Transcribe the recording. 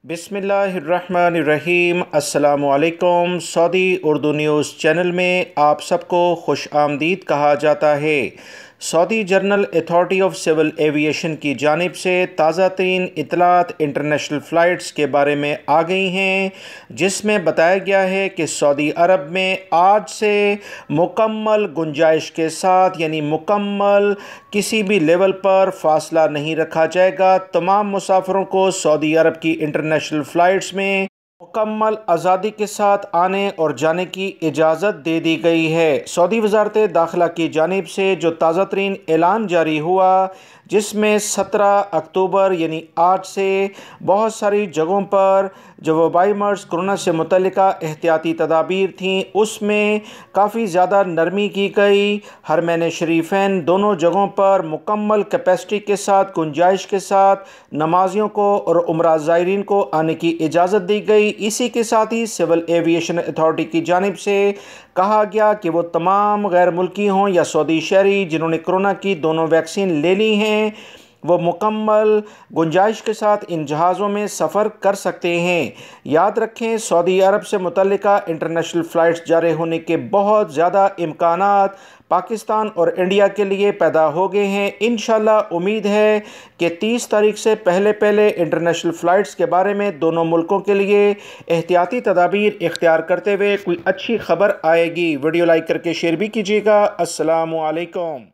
بسم اللہ الرحمن الرحیم۔ السلام علیکم۔ سعودی اردو نیوز چینل میں آپ سب کو خوش آمدید کہا جاتا ہے۔ Saudi general authority of civil aviation کی جانب سے تازہ ترین اطلاعات انٹرنیشنل فلائٹس کے بارے میں آ گئی ہیں، جس میں بتایا گیا ہے کہ سعودی عرب میں آج سے مکمل گنجائش کے ساتھ، یعنی مکمل کسی بھی لیول پر فاصلہ نہیں رکھا جائے گا۔ تمام مسافروں کو سعودی عرب کی انٹرنیشنل فلائٹس میں مکمل آزادی کے ساتھ آنے اور جانے کی اجازت دے دی گئی ہے۔ سعودی وزارت داخلہ کی جانب سے جو تازہ ترین اعلان جاری ہوا، جس میں 17 اکتوبر یعنی آج سے بہت ساری جگہوں پر جو وبائی مرض کرونا سے متعلقہ احتیاطی تدابیر تھیں، اس میں کافی زیادہ نرمی کی گئی۔ حرمین شریفین دونوں جگہوں پر مکمل کیپیسٹی کے ساتھ، گنجائش کے ساتھ نمازیوں کو اور عمرہ زائرین کو آنے کی اجازت دی گئی۔ اسی کے ساتھ ہی سول ایویشن اتھارٹی کی جانب سے کہا گیا کہ وہ تمام غیر ملکی ہوں یا سعودی شہری جنہوں نے کرونا کی دونوں ویکسین لے لی ہیں، وہ مکمل گنجائش کے ساتھ ان جہازوں میں سفر کر سکتے ہیں۔ یاد رکھیں، سعودی عرب سے متعلقہ انٹرنیشنل فلائٹس جاری ہونے کے بہت زیادہ امکانات پاکستان اور انڈیا کے لیے پیدا ہو گئے ہیں۔ انشاءاللہ امید ہے کہ 30 تاریخ سے پہلے انٹرنیشنل فلائٹس کے بارے میں دونوں ملکوں کے لیے احتیاطی تدابیر اختیار کرتے ہوئے کوئی اچھی خبر آئے گی۔ ویڈیو لائک کر کے شیئر بھی کیجیے گا۔ السلام علیکم۔